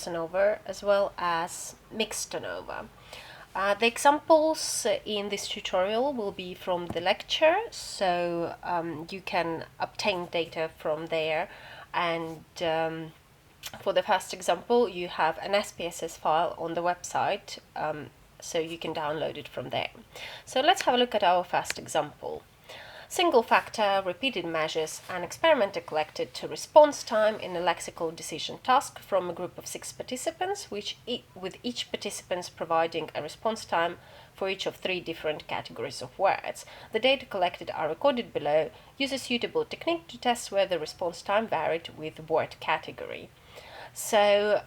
ANOVA as well as mixed ANOVA. The examples in this tutorial will be from the lecture, so you can obtain data from there. And for the first example, you have an SPSS file on the website, so you can download it from there. So let's have a look at our first example. Single factor, repeated measures, an experimenter collected to response time in a lexical decision task from a group of 6 participants, with each participant providing a response time for each of 3 different categories of words. The data collected are recorded below. Use a suitable technique to test whether the response time varied with word category. So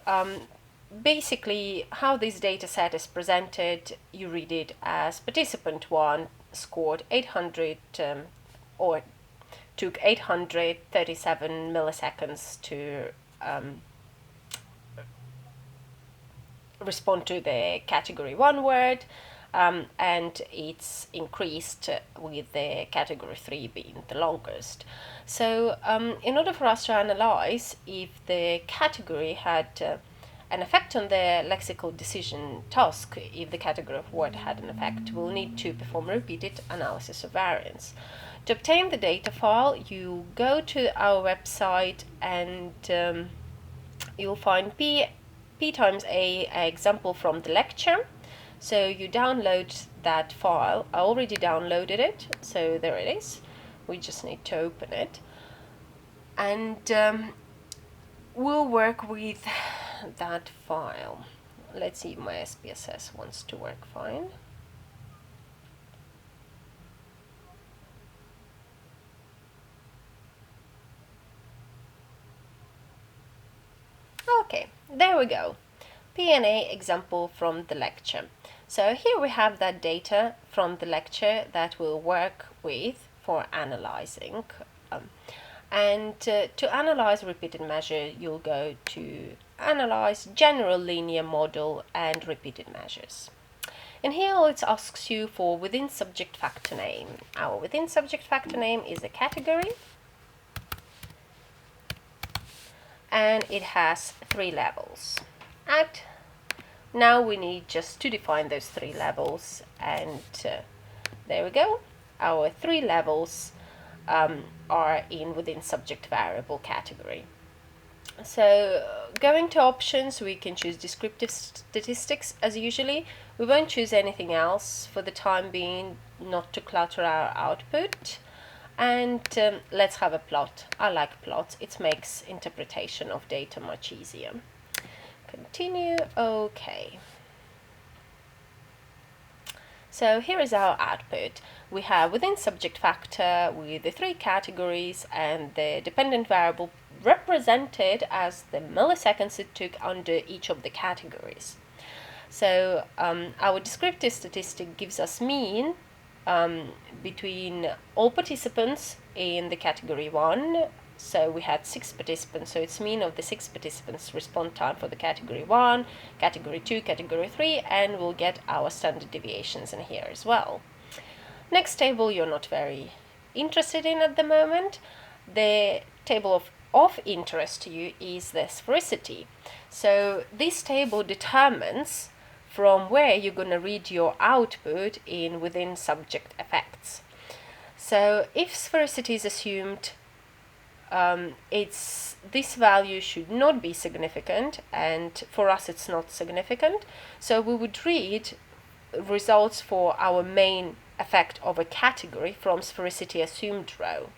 basically, how this data set is presented, you read it as participant 1 scored 800 or took 837 milliseconds to respond to the category 1 word, and it's increased with the category 3 being the longest. So in order for us to analyze if the category had an effect on the lexical decision task, if the category of word had an effect, we'll need to perform repeated analysis of variance. To obtain the data file, you go to our website and you'll find P times A example from the lecture. So you download that file. I already downloaded it, so there it is. We just need to open it. And we'll work with that file. Let's see if my SPSS wants to work fine. Okay, there we go. P&A example from the lecture. So here we have that data from the lecture that we'll work with for analyzing. To analyze repeated measure, you'll go to Analyze, General Linear Model, and Repeated Measures. And here it asks you for within subject factor name. Our within subject factor name is a category, and it has 3 levels. And now we need just to define those 3 levels, and there we go. Our 3 levels are in within subject variable category. So going to options, we can choose descriptive statistics as usually. We won't choose anything else for the time being, not to clutter our output. And let's have a plot. I like plots. It makes interpretation of data much easier. Continue. Okay. So here is our output. We have within subject factor with the 3 categories and the dependent variable represented as the milliseconds it took under each of the categories. So our descriptive statistic gives us mean between all participants in the category 1. So we had 6 participants, so it's mean of the 6 participants' response time for the category 1, category 2, category 3, and we'll get our standard deviations in here as well. Next table you're not very interested in at the moment. The table of interest to you is the sphericity. So this table determines from where you're going to read your output in within subject effects. So if sphericity is assumed, this value should not be significant, and for us it's not significant. So we would read results for our main effect of a category from sphericity assumed row.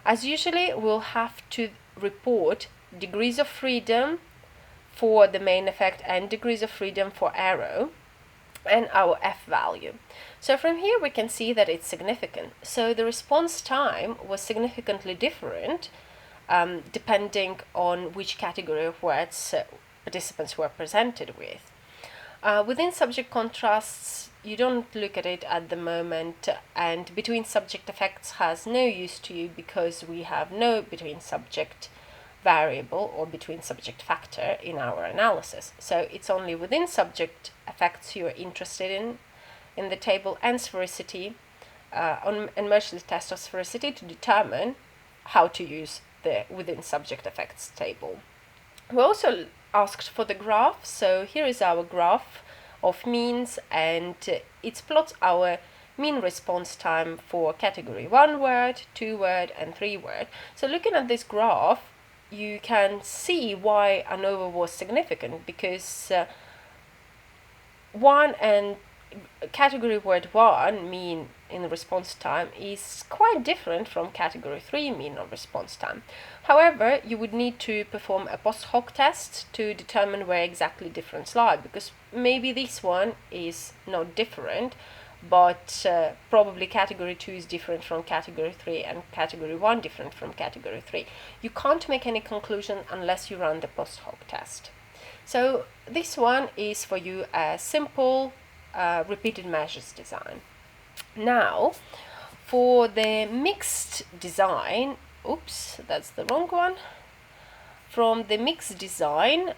As usually, we'll have to report degrees of freedom for the main effect and degrees of freedom for arrow, and our F value. So from here we can see that it's significant. So the response time was significantly different depending on which category of words participants were presented with. Within subject contrasts, you don't look at it at the moment, and between subject effects has no use to you because we have no between subject variable or between subject factor in our analysis. So it's only within subject effects you're interested in the table, and sphericity, and merged test of sphericity to determine how to use the within subject effects table. We also asked for the graph. So here is our graph of means, and it plots our mean response time for category 1 word, 2 word, and 3 word. So looking at this graph, you can see why ANOVA was significant, because one and category word 1 mean in response time is quite different from category 3 mean of response time. However, you would need to perform a post hoc test to determine where exactly difference lie, because maybe this one is not different, but probably category 2 is different from category 3 and category 1 different from category 3. You can't make any conclusion unless you run the post hoc test. So this one is for you a simple repeated measures design. Now, for the mixed design, oops, that's the wrong one. From the mixed design,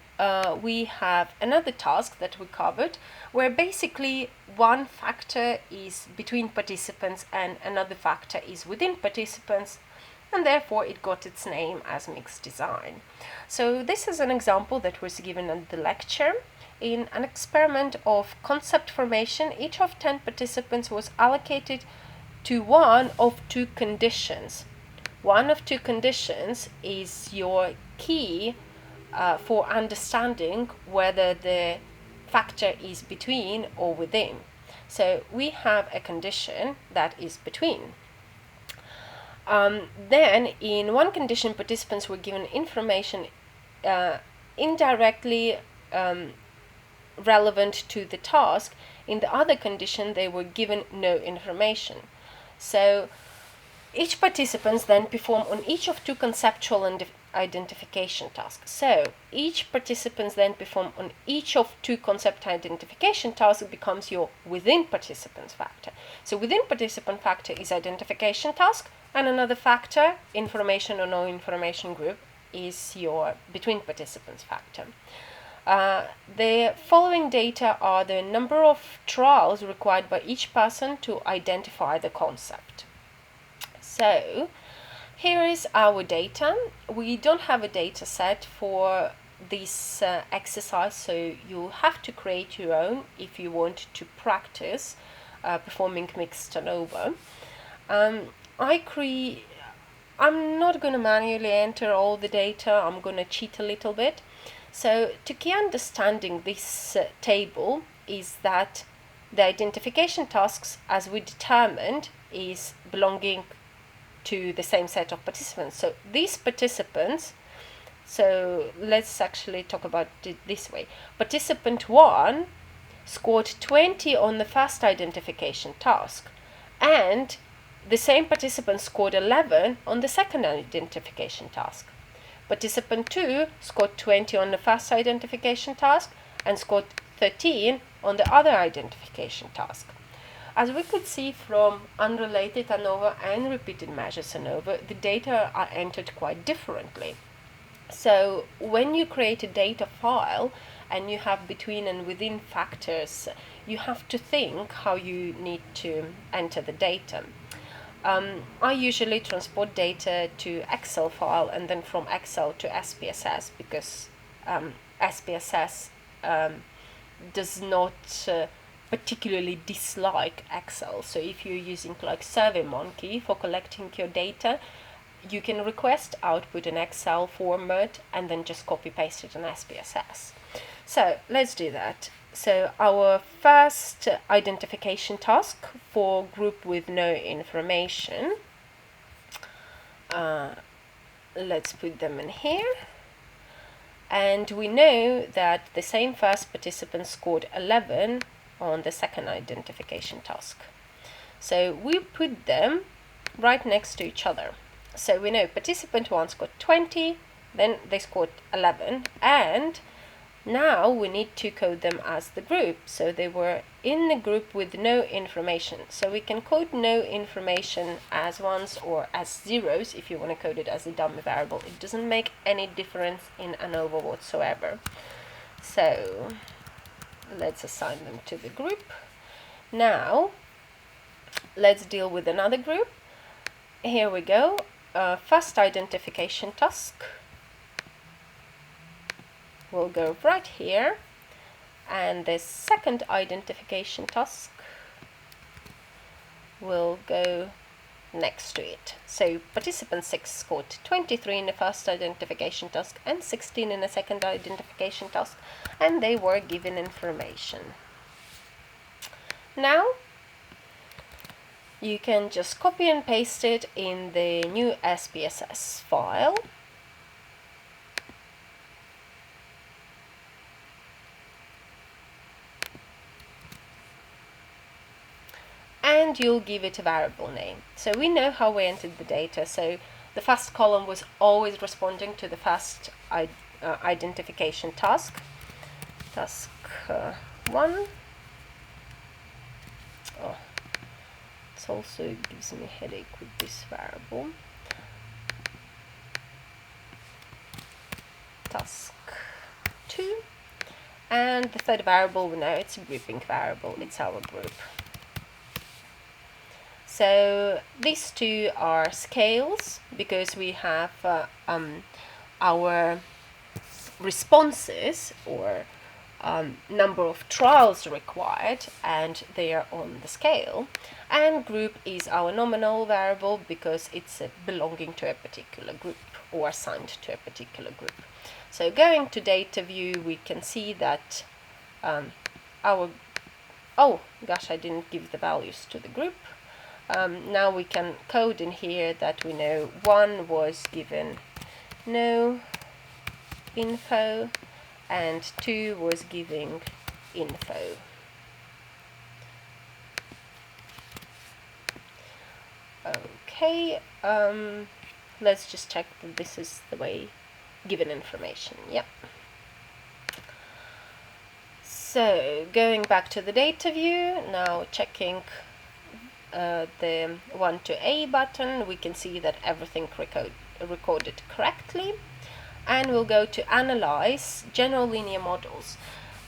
we have another task that we covered, where basically one factor is between participants and another factor is within participants, and therefore it got its name as mixed design. So this is an example that was given at the lecture. In an experiment of concept formation, each of 10 participants was allocated to one of two conditions. One of two conditions is your key for understanding whether the factor is between or within. So we have a condition that is between. Then in one condition, participants were given information indirectly relevant to the task. In the other condition, they were given no information. So each participant then perform on each of two conceptual and identification tasks. So each participant then perform on each of two concept identification tasks becomes your within participants factor. So within participant factor is identification task, and another factor, information or no information group, is your between participants factor. The following data are the number of trials required by each person to identify the concept. So here is our data. We don't have a data set for this exercise, so you have to create your own if you want to practice performing mixed ANOVA. I'm not going to manually enter all the data. I'm going to cheat a little bit. So to key understanding this table is that the identification tasks, as we determined, is belonging to the same set of participants. So these participants, so let's actually talk about it this way. Participant 1 scored 20 on the first identification task, and the same participant scored 11 on the second identification task. Participant 2 scored 20 on the first identification task and scored 13 on the other identification task. As we could see from unrelated ANOVA and repeated measures ANOVA, the data are entered quite differently. So when you create a data file and you have between and within factors, you have to think how you need to enter the data. I usually transport data to Excel file and then from Excel to SPSS, because SPSS does not particularly dislike Excel. So if you're using like SurveyMonkey for collecting your data, you can request output in Excel format and then just copy paste it in SPSS. So let's do that. So our first identification task for group with no information, let's put them in here. And we know that the same first participant scored 11 on the second identification task. So we put them right next to each other. So we know participant 1 scored 20, then they scored 11, and now we need to code them as the group. So they were in the group with no information. So we can code no information as ones or as zeros if you want to code it as a dummy variable. It doesn't make any difference in ANOVA whatsoever. So let's assign them to the group. Now let's deal with another group. Here we go. First identification task will go right here, and the second identification task will go next to it. So participant 6 scored 23 in the first identification task and 16 in the second identification task, and they were given information. Now you can just copy and paste it in the new SPSS file. And you'll give it a variable name. So we know how we entered the data. So the first column was always responding to the first identification task. Task 1. Oh, it also gives me a headache with this variable. Task 2. And the third variable, we know it's a grouping variable. It's our group. So these two are scales because we have our responses or number of trials required, and they are on the scale. And group is our nominal variable because it's belonging to a particular group or assigned to a particular group. So going to data view, we can see that oh gosh, I didn't give the values to the group. Now we can code in here that we know 1 was given no info and 2 was giving info. Okay, let's just check that this is the way given information. Yep. So going back to the data view, now checking the 1 to A button, we can see that everything recorded correctly. And we'll go to Analyze General Linear Models.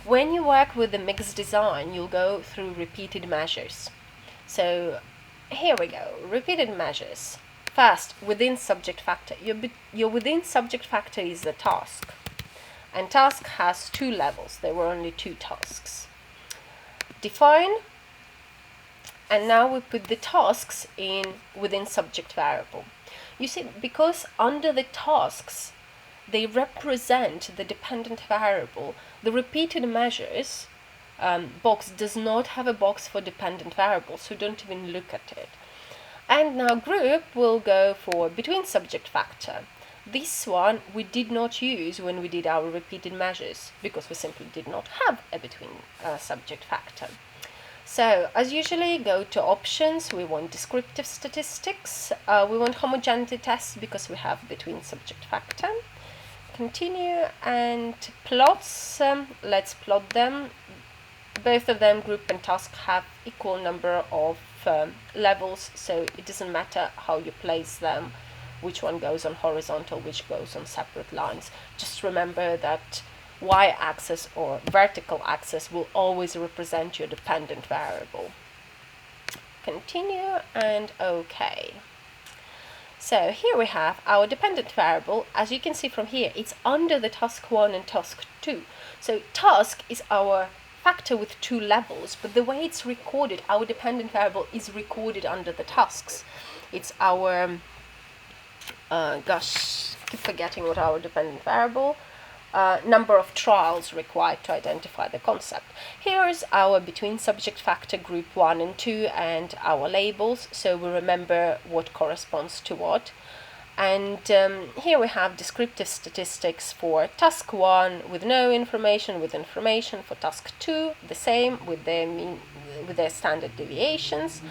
When you work with the mixed design, you'll go through repeated measures. So here we go, repeated measures. First, within subject factor. Your within subject factor is the task. And task has 2 levels. There were only 2 tasks. Define. And now we put the tasks in within subject variable. You see, because under the tasks, they represent the dependent variable, the repeated measures box does not have a box for dependent variables, so don't even look at it. And now group will go for between subject factor. This one we did not use when we did our repeated measures because we simply did not have a between subject factor. So, as usually, go to options. We want descriptive statistics. We want homogeneity tests because we have between subject factor. Continue, and plots. Let's plot them. Both of them, group and task, have equal number of levels, so it doesn't matter how you place them, which one goes on horizontal, which goes on separate lines. Just remember that y-axis or vertical axis will always represent your dependent variable. Continue and OK. So here we have our dependent variable. As you can see from here, it's under the task 1 and task 2. So task is our factor with 2 levels, but the way it's recorded, our dependent variable is recorded under the tasks. It's our, gosh, I keep forgetting what our dependent variable, number of trials required to identify the concept. Here's our between subject factor group 1 and 2 and our labels, so we remember what corresponds to what. And here we have descriptive statistics for task 1 with no information, with information. For task 2, the same with their standard deviations.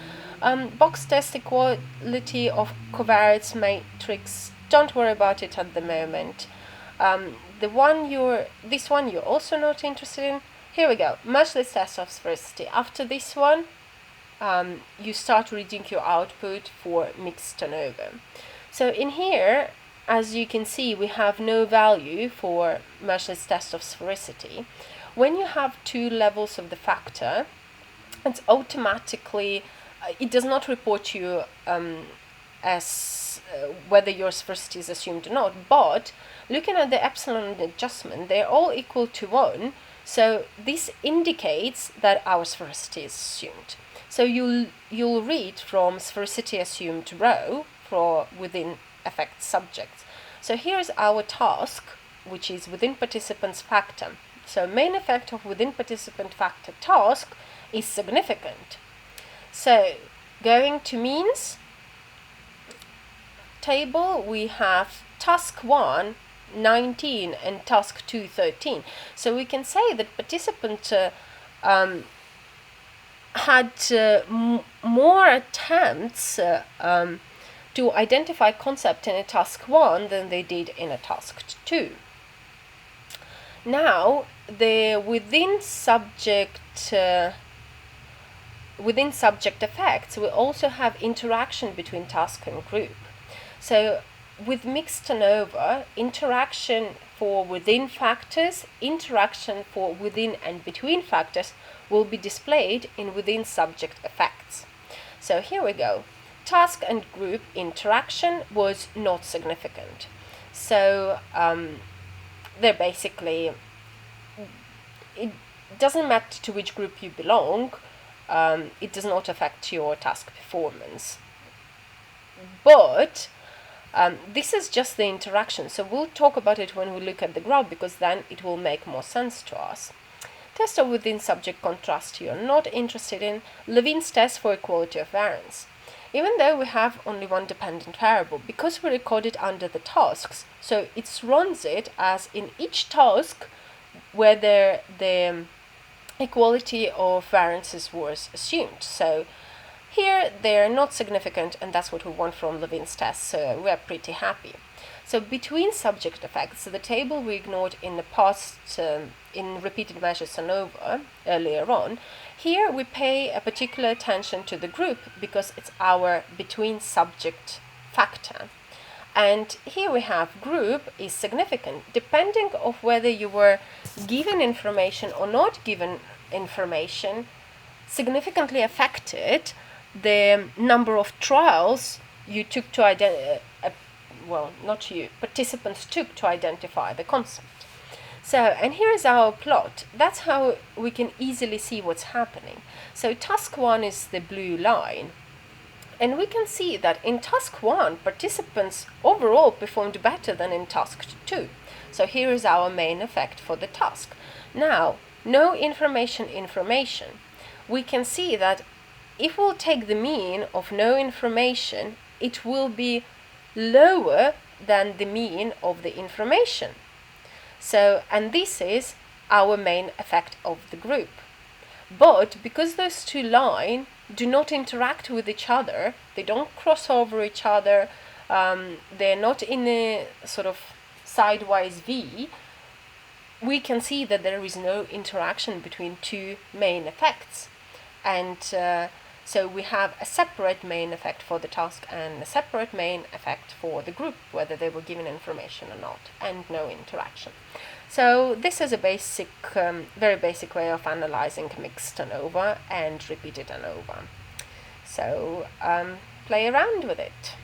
Box test equality of covariance matrix, don't worry about it at the moment. This one you're also not interested in. Here we go, mergeless test of sphericity. After this one, you start reading your output for mixed ANOVA. So in here, as you can see, we have no value for mergeless test of sphericity. When you have 2 levels of the factor, it's automatically, it does not report you as whether your sphericity is assumed or not, but looking at the epsilon adjustment, they're all equal to 1, so this indicates that our sphericity is assumed. So you'll read from sphericity assumed row for within effect subjects. So here's our task, which is within participants factor. So main effect of within participant factor task is significant. So going to means table, we have task 1 19 and task 2 13. So we can say that participant had more attempts to identify concept in a task 1 than they did in a task 2. Now, the within subject effects, we also have interaction between task and group. So with mixed ANOVA, interaction for within factors, interaction for within and between factors will be displayed in within subject effects. So here we go. Task and group interaction was not significant. So they're basically, it doesn't matter to which group you belong, it does not affect your task performance. But this is just the interaction, so we'll talk about it when we look at the graph, because then it will make more sense to us. Test of within subject contrast you're not interested in. Levin's test for equality of variance. Even though we have only one dependent variable, because we record it under the tasks, so it runs it as in each task whether the equality of variances was assumed. So here they're not significant, and that's what we want from Levin's test, so we're pretty happy. So between subject effects, so the table we ignored in the past in repeated measures ANOVA earlier on, here we pay a particular attention to the group because it's our between subject factor. And here we have group is significant depending of whether you were given information or not given information, significantly affected the number of trials you took to identify, well, not you, participants took to identify the concept. So, and here is our plot. That's how we can easily see what's happening. So task 1 is the blue line. And we can see that in task 1, participants overall performed better than in task 2. So here is our main effect for the task. Now, no information. We can see that if we'll take the mean of no information, it will be lower than the mean of the information. So, and this is our main effect of the group. But because those two lines do not interact with each other, they don't cross over each other, they're not in a sort of sidewise V, we can see that there is no interaction between two main effects. And so we have a separate main effect for the task and a separate main effect for the group, whether they were given information or not, and no interaction. So this is a basic, very basic way of analyzing mixed ANOVA and repeated ANOVA. So play around with it.